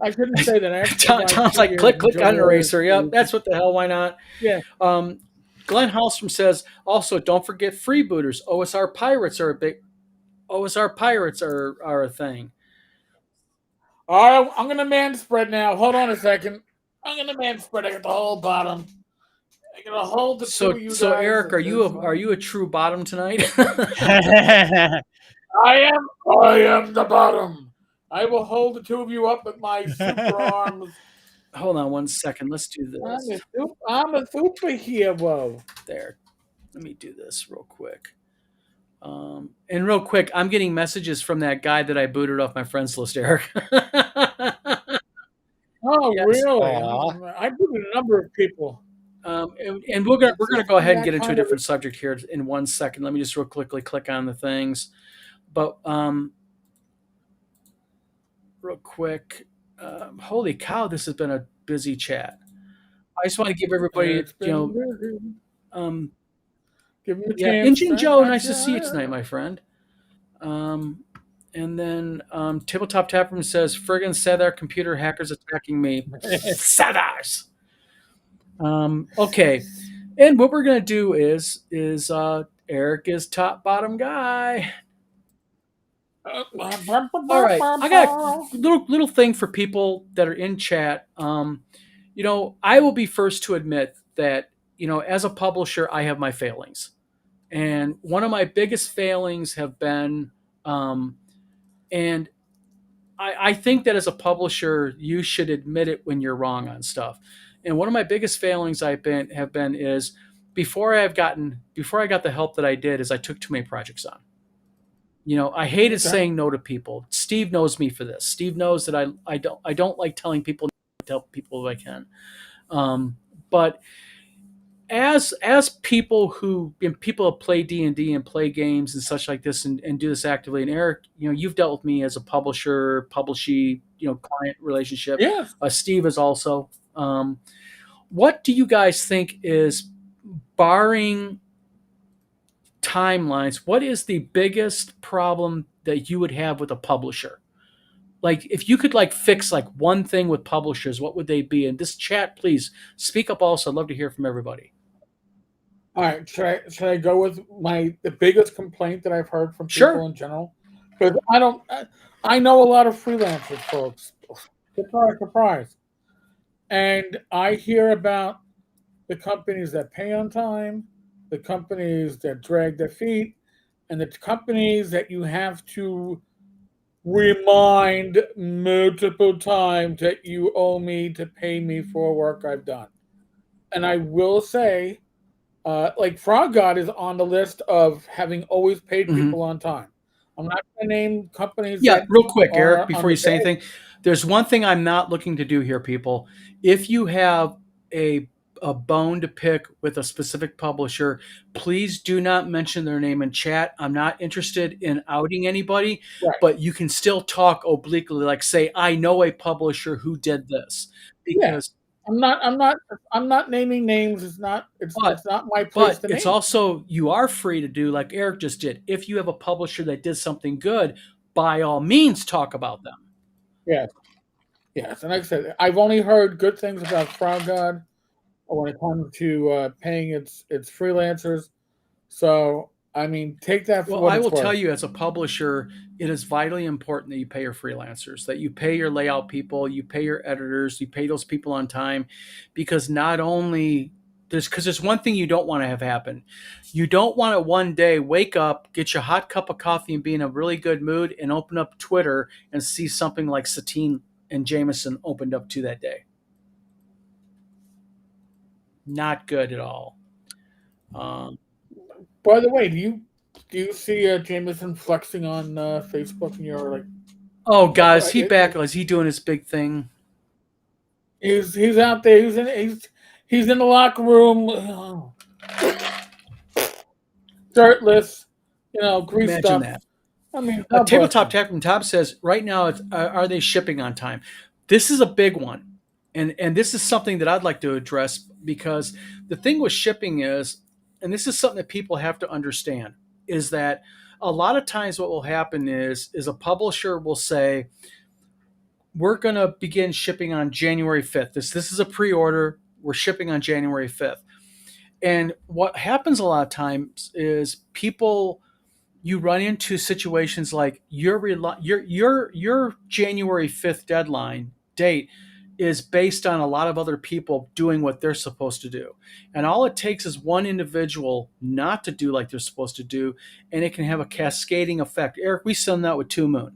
I shouldn't say that. Tom's like, click on eraser. Yep, that's what the hell. Why not? Yeah. Glenn Hallstrom says, also, don't forget freebooters. OSR pirates are a thing. All right, I'm going to man spread now. Hold on a second. I'm going to man spread. I got the whole bottom. I'm going to hold the two of you So guys. Eric, are you a true bottom tonight? I am the bottom. I will hold the two of you up with my super arms. Hold on one second. Let's do this. I'm a superhero. There. Let me do this real quick. And real quick, I'm getting messages from that guy that I booted off my friends list, Eric. Oh, yes. Really? I booted a number of people. And we're gonna go ahead and get into a different subject here in 1 second. Let me just real quickly click on the things. But real quick, holy cow, this has been a busy chat. I just want to give everybody, give me a chance. Injun Joe, nice to see you tonight, my friend. And then Tabletop Tavern says, friggin' Sadar computer hackers attacking me. Sadars. Okay. And what we're going to do is Eric is top bottom guy. All right. I got a little thing for people that are in chat. I will be first to admit that, as a publisher, I have my failings. And one of my biggest failings have been, and I think that as a publisher, you should admit it when you're wrong on stuff. And one of my biggest failings have been is before I got the help that I did, is I took too many projects on. I hated saying no to people. Steve knows me for this. Steve knows that I don't like telling people no to help people if I can. But as people who play D&D and play games and such like this and do this actively, and Eric, you've dealt with me as a publishing client relationship. Yeah. Steve is also. What do you guys think is, barring timelines, what is the biggest problem that you would have with a publisher? Like, if you could fix one thing with publishers, what would they be? In this chat, please speak up also. I'd love to hear from everybody. All right, should I go with the biggest complaint that I've heard from people in general? Because I know a lot of freelancers, folks. Surprise. And I hear about the companies that pay on time, the companies that drag their feet, and the companies that you have to remind multiple times that you owe me to pay me for work I've done. And I will say, Frog God is on the list of having always paid people on time. I'm not going to name companies. Yeah, real quick, Eric, before you say anything, there's one thing I'm not looking to do here, people. If you have a a bone to pick with a specific publisher, please do not mention their name in chat. I'm not interested in outing anybody, Right. but you can still talk obliquely, like say, I know a publisher who did this. Because I'm not naming names. It's not my place but to it's name. also, you are free to do like Eric just did. If you have a publisher that did something good, by all means talk about them. Yes. Yes. And like I said, I've only heard good things about Frog God when it comes to paying its freelancers. So I mean, take that for Well, what I it's will tell worth. you, as a publisher, it is vitally important that you pay your freelancers, that you pay your layout people, you pay your editors, you pay those people on time, because not only there's one thing you don't want to have happen. You don't want to one day wake up, get your hot cup of coffee, and be in a really good mood, and open up Twitter and see something like Satine and Jameson opened up to that day. Not good at all. By the way, do you see Jameson flexing on Facebook, and you're like, Oh, God, is he back? Is he doing his big thing? he's out there. He's in the locker room, shirtless, greased Imagine up. that. I mean, Tabletop Tech from Top says right now, are they shipping on time? This is a big one, and this is something that I'd like to address, because the thing with shipping is, and this is something that people have to understand, is that a lot of times what will happen is a publisher will say, we're going to begin shipping on January 5th. This is a pre-order. We're shipping on January 5th. And what happens a lot of times is you run into situations like your January 5th deadline date is based on a lot of other people doing what they're supposed to do. And all it takes is one individual not to do like they're supposed to do, and it can have a cascading effect. Eric, we send that with Two Moon,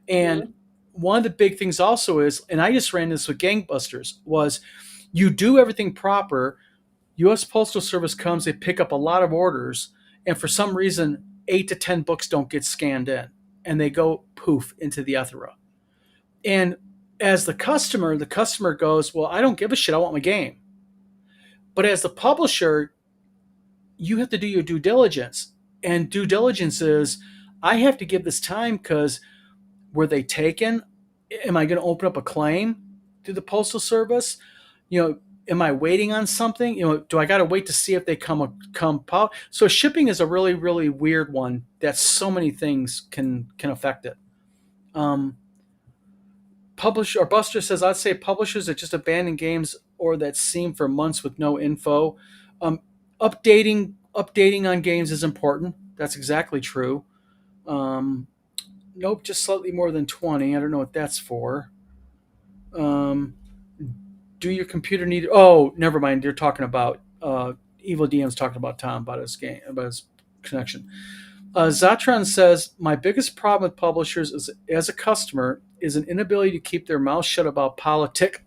and one of the big things also is, and I just ran this with Gangbusters, was you do everything proper. U.S. Postal Service comes, they pick up a lot of orders, and for some reason, 8 to 10 books don't get scanned in, and they go poof into the Ethera. And as the customer goes, well, I don't give a shit. I want my game. But as the publisher, you have to do your due diligence. And due diligence is, I have to give this time, because were they taken? Am I going to open up a claim to the Postal Service? Am I waiting on something? Do I got to wait to see if they come out? So shipping is a really, really weird one that so many things can affect it. Buster says, I'd say publishers that just abandon games or that seem for months with no info. Updating on games is important. That's exactly true. Nope, just slightly more than 20. I don't know what that's for. Do your computer need? Oh, never mind. You're talking about Evil DM's talking about Tom, about his game, about his connection. Zatron says, my biggest problem with publishers is, as a customer, is an inability to keep their mouth shut about politics.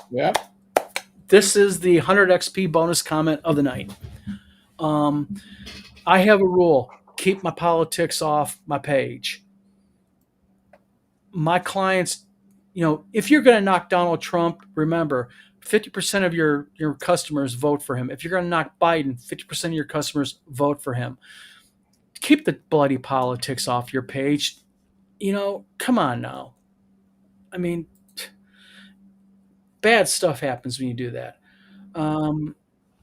Yeah. This is the 100 XP bonus comment of the night. I have a rule: keep my politics off my page. My clients, if you're going to knock Donald Trump, remember, 50% of your customers vote for him. If you're going to knock Biden, 50% of your customers vote for him. Keep the bloody politics off your page. Come on now. I mean, bad stuff happens when you do that.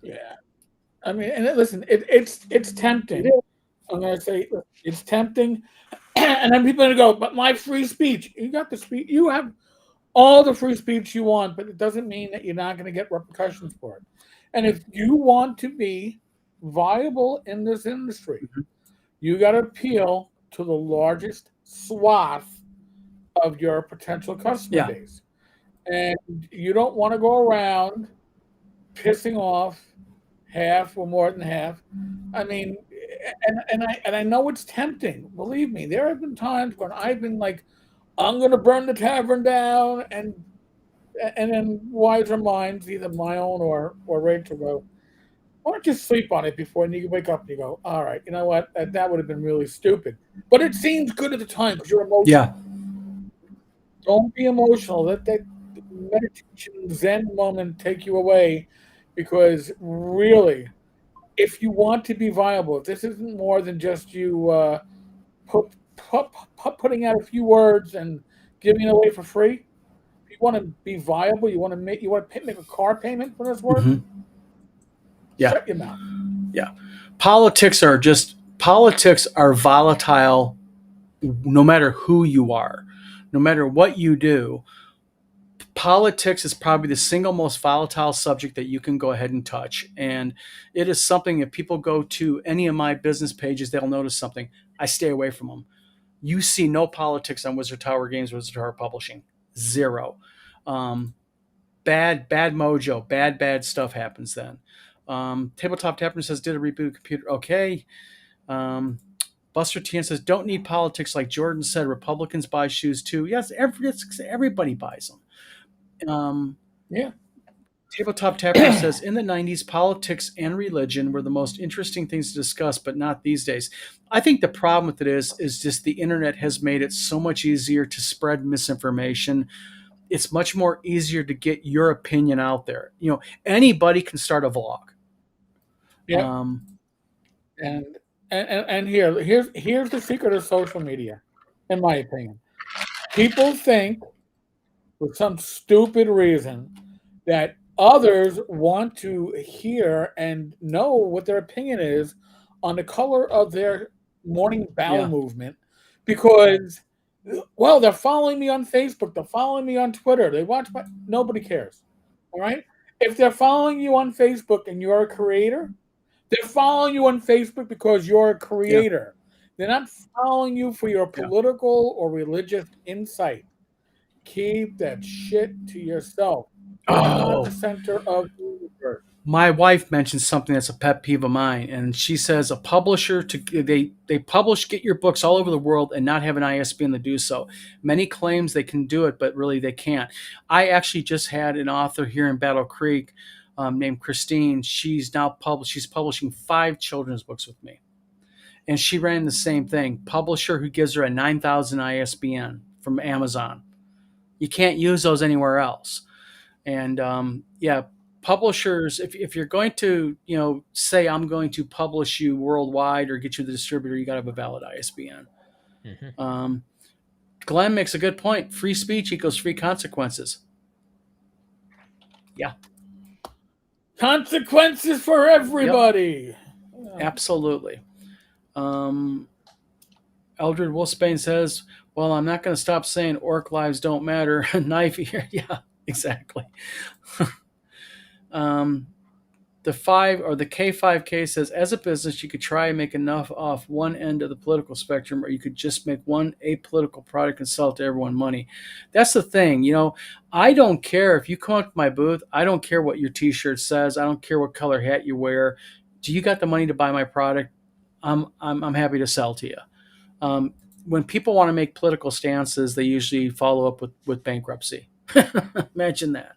Yeah. I mean, and listen, it's tempting. I'm going to say it's tempting. And then people are going to go, but my free speech. You got the speech. You have all the free speech you want, but it doesn't mean that you're not going to get repercussions for it. And if you want to be viable in this industry, you got to appeal to the largest swath of your potential customer base. And you don't want to go around pissing off half or more than half. I mean, and I know it's tempting. Believe me, there have been times when I've been like, I'm going to burn the tavern down, and then wiser minds, either my own or Rachel, go, why don't you sleep on it before you wake up and you go, all right, you know what, that would have been really stupid. But it seems good at the time because you're emotional. Yeah. Don't be emotional. Let that meditation Zen moment take you away, because really, if you want to be viable, if this isn't more than just you putting out a few words and giving it away for free. If you want to be viable, you want to make make a car payment for this work. Mhm. Yeah. Shut your mouth. Yeah. Politics are volatile no matter who you are, no matter what you do. Politics is probably the single most volatile subject that you can go ahead and touch. And it is something, if people go to any of my business pages, they'll notice something. I stay away from them. You see no politics on Wizard Tower Games, Wizard Tower Publishing. Zero. Bad mojo, bad stuff happens then. Tabletop Tapper says, did a reboot computer. Okay. Buster Tian says, don't need politics like Jordan said. Republicans buy shoes too. Yes, everybody buys them. Yeah. Tabletop Tapper says, in the 90s, politics and religion were the most interesting things to discuss, but not these days. I think the problem with it is just the internet has made it so much easier to spread misinformation. It's much more easier to get your opinion out there. Anybody can start a vlog. Yeah. And here's the secret of social media, in my opinion. People think, for some stupid reason, that others want to hear and know what their opinion is on the color of their morning bowel movement, because, well, they're following me on Facebook, they're following me on Twitter, they watch my. Nobody cares. All right? If they're following you on Facebook and you're a creator, they're following you on Facebook because you're a creator. They're not following you for your political or religious insight. Keep that shit to yourself. You're not the center of the universe. My wife mentioned something that's a pet peeve of mine, and she says a publisher they get your books all over the world and not have an ISBN to do so. Many claims they can do it, but really they can't. I actually just had an author here in Battle Creek named Christine. She's publishing 5 children's books with me, and she ran the same thing. Publisher who gives her a 9,000 ISBN from Amazon. You can't use those anywhere else. And publishers, if you're going to, say I'm going to publish you worldwide or get you the distributor, you got to have a valid ISBN. Mm-hmm. Glenn makes a good point. Free speech equals free consequences. Yeah. Consequences for everybody. Yep. Absolutely. Eldred Wolfsbane says, well, I'm not going to stop saying orc lives don't matter. Knife here. Yeah, exactly. The K5K says, as a business, you could try and make enough off one end of the political spectrum, or you could just make one apolitical product and sell it to everyone money. That's the thing. I don't care if you come up to my booth. I don't care what your t-shirt says. I don't care what color hat you wear. Do you got the money to buy my product? I'm happy to sell to you. When people want to make political stances, they usually follow up with bankruptcy. Imagine that.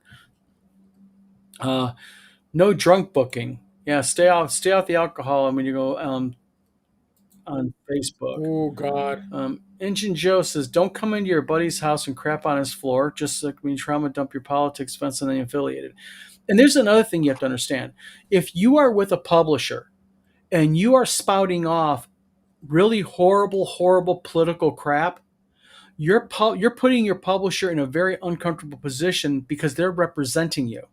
No drunk booking. Yeah, stay off the alcohol when you go on Facebook. Oh God. Engine Joe says, don't come into your buddy's house and crap on his floor, just like when you trauma dump your politics fence and the affiliated. And there's another thing you have to understand. If you are with a publisher and you are spouting off really horrible political crap, you're putting your publisher in a very uncomfortable position because they're representing you.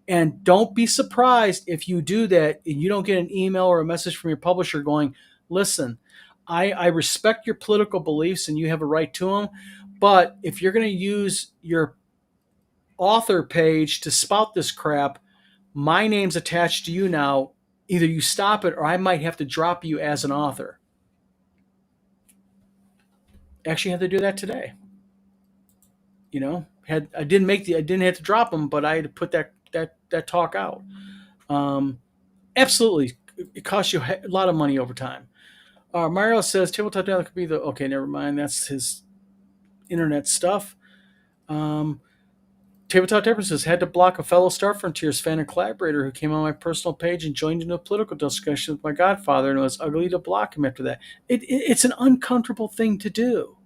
And don't be surprised if you do that and you don't get an email or a message from your publisher going, listen, I respect your political beliefs and you have a right to them, but if you're going to use your author page to spout this crap, my name's attached to you now. Either you stop it or I might have to drop you as an author. Actually had to do that today. I didn't have to drop them, but I had to put that talk out. Absolutely, it costs you a lot of money over time. Mario says tabletop down could be okay. Never mind, that's his internet stuff. Tabletop Tapper says had to block a fellow Star Frontiers fan and collaborator who came on my personal page and joined into a political discussion with my godfather, and it was ugly to block him after that. It's an uncomfortable thing to do.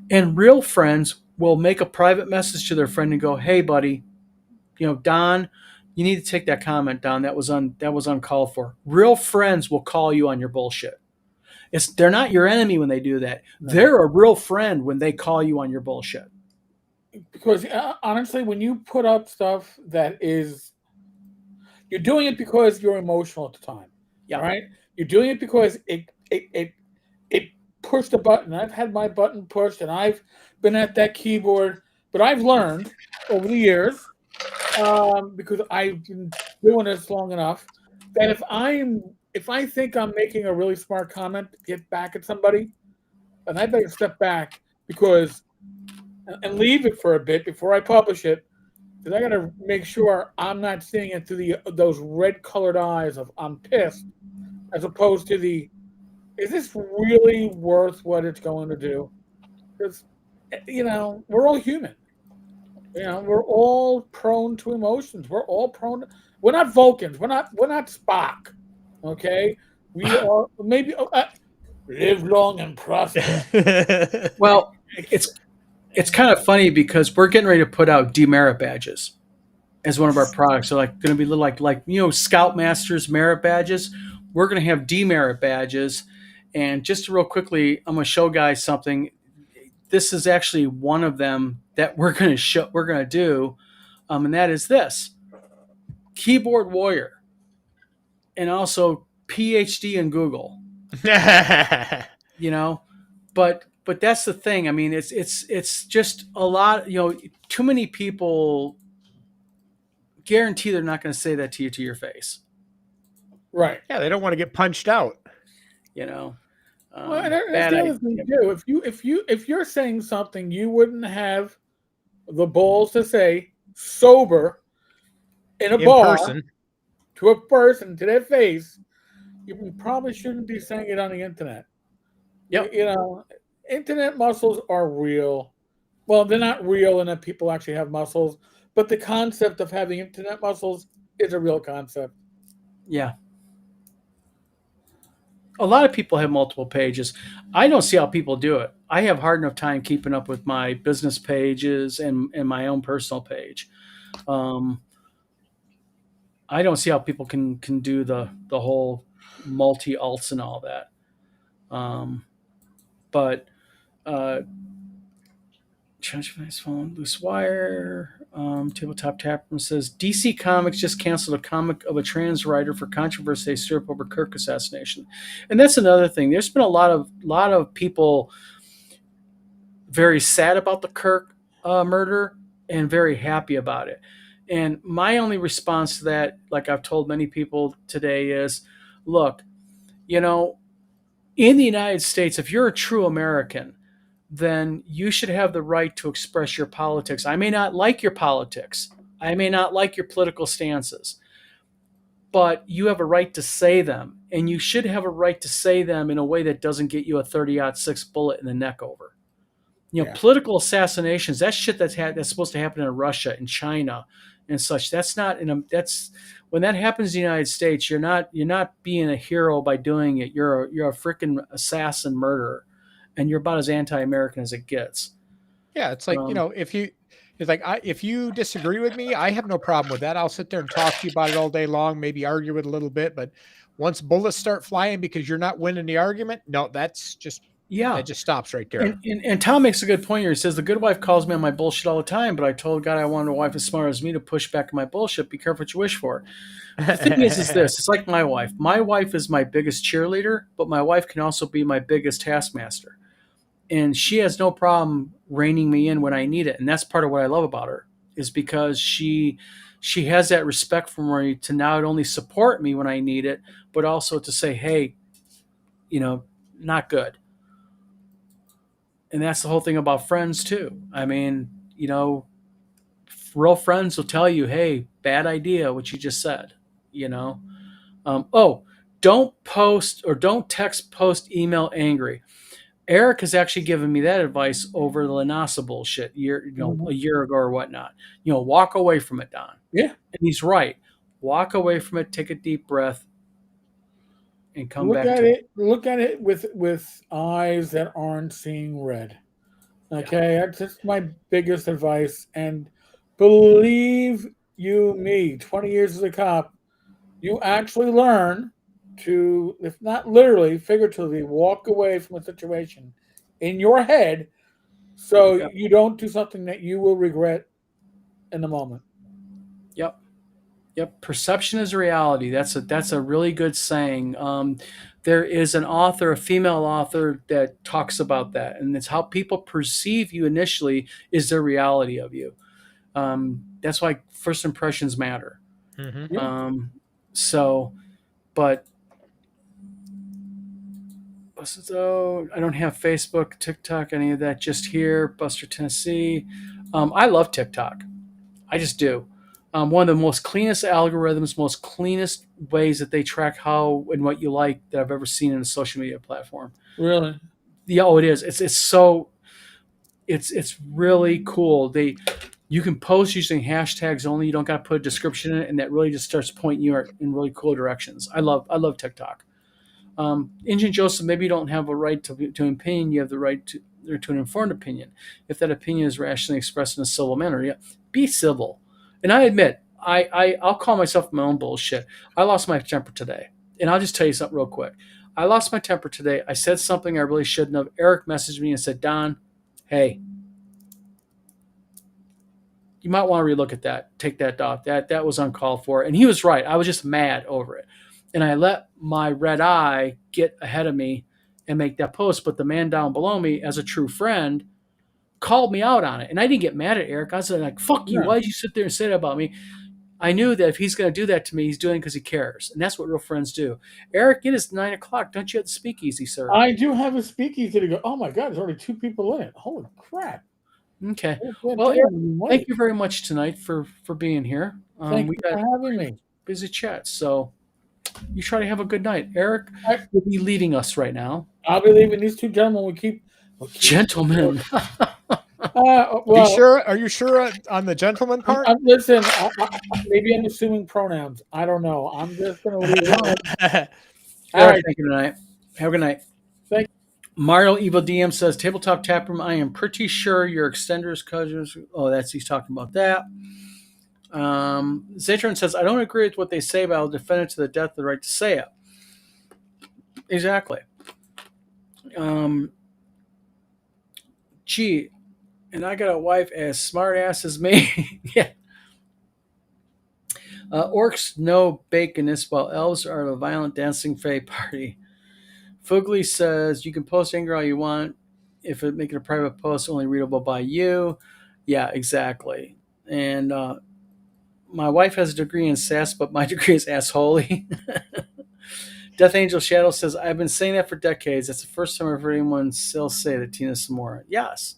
And real friends will make a private message to their friend and go, "Hey, buddy, Don, you need to take that comment down. That was uncalled for." Real friends will call you on your bullshit. They're not your enemy when they do that. No. They're a real friend when they call you on your bullshit. Because honestly, when you put up stuff that is, you're doing it because you're emotional at the time. Yeah. Right? You're doing it because it pushed a button. I've had my button pushed, and I've been at that keyboard. But I've learned over the years, because I've been doing this long enough, that if I think I'm making a really smart comment to get back at somebody, then I better step back because and leave it for a bit before I publish it. Because I got to make sure I'm not seeing it through those red colored eyes of I'm pissed, as opposed to is this really worth what it's going to do? Because we're all human. We're all prone to emotions. We're all prone. We're not Vulcans. We're not Spock. Okay, we are maybe live long and prosper. Well, it's kind of funny because we're getting ready to put out demerit badges as one of our products. So like going to be little like Scoutmasters merit badges. We're going to have demerit badges. And just real quickly, I'm going to show guys something. This is actually one of them that we're going to do, and that is this keyboard warrior, and also PhD in Google. But that's the thing. I mean, it's just a lot. Too many people guarantee they're not going to say that to you to your face. Right. Yeah, they don't want to get punched out. Well, and that's the other thing too. If you're saying something you wouldn't have the balls to say sober in a bar person. To a person to their face, you probably shouldn't be saying it on the internet. Yep. Internet muscles are real. Well, they're not real in that people actually have muscles, but the concept of having internet muscles is a real concept. Yeah. A lot of people have multiple pages. I don't see how people do it. I have hard enough time keeping up with my business pages and my own personal page. I don't see how people can do the whole multi alts and all that. But change my phone, loose wire. Tabletop Tapper says DC Comics just canceled a comic of a trans writer for controversy they stirred up over Kirk assassination, and that's another thing. There's been a lot of people very sad about the Kirk murder and very happy about it. And my only response to that, like I've told many people today, is, look, in the United States, if you're a true American, then you should have the right to express your politics. I may not like your politics. I may not like your political stances, but you have a right to say them, and you should have a right to say them in a way that doesn't get you a 30-06 bullet in the neck over. Political assassinations, that's shit that's supposed to happen in Russia and China and such. That's not that's when that happens in the United States, you're not being a hero by doing it. You're a freaking assassin murderer, and you're about as anti-American as it gets. Yeah, it's like, if you disagree with me, I have no problem with that. I'll sit there and talk to you about it all day long, maybe argue it a little bit, but once bullets start flying because you're not winning the argument, no, that's just that just stops right there. And Tom makes a good point here. He says the good wife calls me on my bullshit all the time, but I told God I wanted a wife as smart as me to push back on my bullshit. Be careful what you wish for. The thing is this: it's like my wife. My wife is my biggest cheerleader, but my wife can also be my biggest taskmaster. And she has no problem reining me in when I need it. And that's part of what I love about her, is because she has that respect for me to not only support me when I need it, but also to say, hey, not good. And that's the whole thing about friends too. I mean, real friends will tell you, hey, bad idea, what you just said, don't post or don't text, post, email angry. Eric has actually given me that advice over the Lanasa bullshit a year ago or whatnot. Walk away from it, Don. Yeah. And he's right. Walk away from it, take a deep breath, and come back to it. Look at it with eyes that aren't seeing red. Okay, that's just my biggest advice. And believe you me, 20 years as a cop, you actually learn to, if not literally, figuratively, walk away from a situation in your head so Yep. you don't do something that you will regret in the moment. Yep. Yep. Perception is reality. That's a really good saying. There is an author, a female author, that talks about that, and it's how people perceive you initially is their reality of you. That's why first impressions matter. Mm-hmm. Yeah. So, but so I don't have Facebook, TikTok, any of that. Just here, Buster, Tennessee. I love TikTok. I just do. One of the most cleanest algorithms, most cleanest ways that they track how and what you like that I've ever seen in a social media platform. Really? Yeah, oh, it is. It's so it's really cool. You can post using hashtags only. You don't got to put a description in it, and that really just starts pointing you in really cool directions. I love TikTok. Engine Joseph, maybe you don't have a right to an opinion. You have the right to an informed opinion. If that opinion is rationally expressed in a civil manner, yeah, be civil. And I admit, I'll call myself my own bullshit. I lost my temper today, and I'll just tell you something real quick. I lost my temper today. I said something I really shouldn't have. Eric messaged me and said, "Don, hey, you might want to relook at that. Take that off. That was uncalled for." And he was right. I was just mad over it, and I let my red eye get ahead of me and make that post. But the man down below me, as a true friend, called me out on it, and I didn't get mad at Eric. I was like, "Fuck you! No. Why did you sit there and say that about me?" I knew that if he's going to do that to me, he's doing it because he cares, and that's what real friends do. Eric, it is 9 o'clock. Don't you have the speakeasy, sir? I do have a speakeasy to go. Oh my God, there's already 2 people in it. Holy crap. Okay. Yeah, Well, dinner Eric, will be thank late. you very much tonight for being here. Thank We you got for having me. busy chats, so you try to have a good night. Eric I, will be leaving us right now. I'll be leaving these two gentlemen. We'll keep Gentlemen. well, Are you sure on the gentleman part? listen, maybe I'm assuming pronouns. I don't know. I'm just going to leave it alone. All Eric, right. thank you tonight. Have a good night. Thank Mario Evil DM says, Tabletop Taproom, I am pretty sure your extenders cousins. Oh, he's talking about that. Zatron says, I don't agree with what they say, but I'll defend it to the death the right to say it. Exactly. Gee, and I got a wife as smart ass as me. Yeah. Orcs know baconness, while elves are the violent dancing fae party. Fugly says you can post anger all you want if it make it a private post only readable by you. Yeah, exactly. And my wife has a degree in sass, but my degree is assholey. Death Angel Shadow says I've been saying that for decades. That's the first time I've heard anyone still say that Tina Samora. Yes.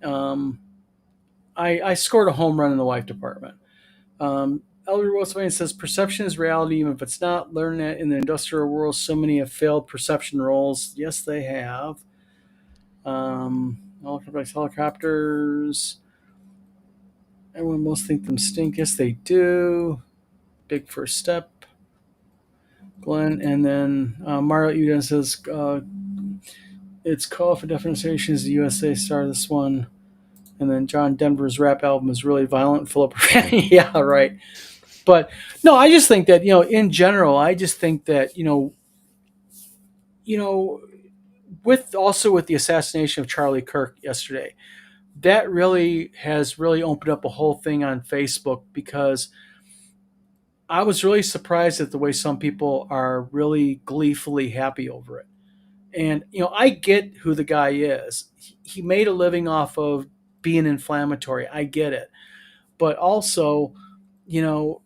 I scored a home run in the wife department. Elder Wilson says perception is reality, even if it's not. Learn that in the industrial world, so many have failed perception roles. Yes, they have. Helicopters. Everyone most think them stink. Yes, they do. Big first step. Glenn, and then Mario Uden says its call for definition is the USA star. This one, and then John Denver's rap album is really violent, and full of profanity. Yeah, right. But no, I just think that in general, I just think that with the assassination of Charlie Kirk yesterday, that really has really opened up a whole thing on Facebook, because I was really surprised at the way some people are really gleefully happy over it. And I get who the guy is. He made a living off of being inflammatory. I get it, but also, you know,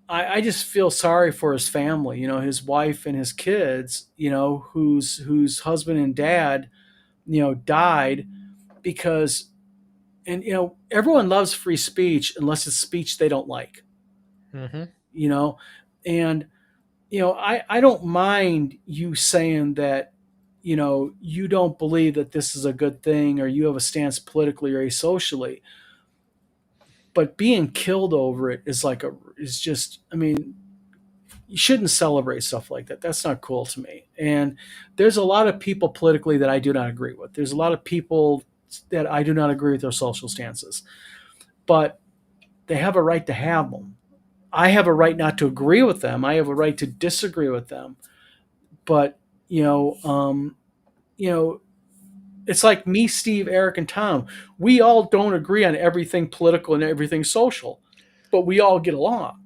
I just feel sorry for his family. His wife and his kids. Whose husband and dad, died because, and everyone loves free speech unless it's speech they don't like. Mm-hmm. And I don't mind you saying that, you don't believe that this is a good thing, or you have a stance politically or socially. But being killed over it is just, I mean, you shouldn't celebrate stuff like that. That's not cool to me. And there's a lot of people politically that I do not agree with. There's a lot of people that I do not agree with their social stances, but they have a right to have them. I have a right not to agree with them. I have a right to disagree with them. But you know, you know, it's like me, Steve, Eric, and Tom. We all don't agree on everything political and everything social, but we all get along.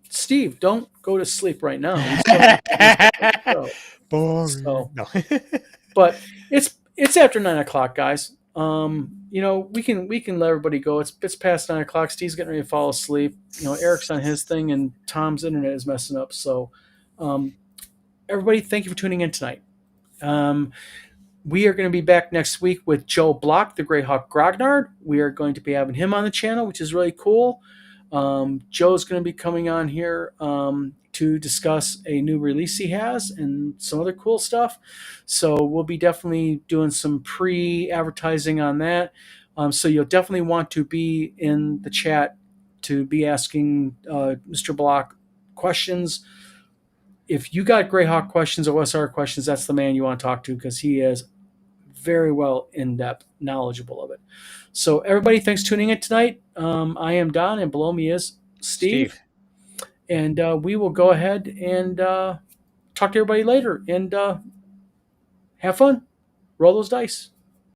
Steve, don't go to sleep right now. We still have to show. Boring. So, No. but it's after 9 o'clock, guys. We can let everybody go. It's past 9 o'clock. Steve's getting ready to fall asleep. Eric's on his thing, and Tom's internet is messing up. So, everybody, thank you for tuning in tonight. We are going to be back next week with Joe Block, the Greyhawk Grognard. We are going to be having him on the channel, which is really cool. Joe's going to be coming on here to discuss a new release he has and some other cool stuff. So we'll be definitely doing some pre-advertising on that. So you'll definitely want to be in the chat to be asking Mr. Block questions. If you got Greyhawk questions or OSR questions, that's the man you want to talk to because he is very well in-depth, knowledgeable of it. So everybody, thanks for tuning in tonight. I am Don, and below me is Steve. And we will go ahead and talk to everybody later. And have fun. Roll those dice.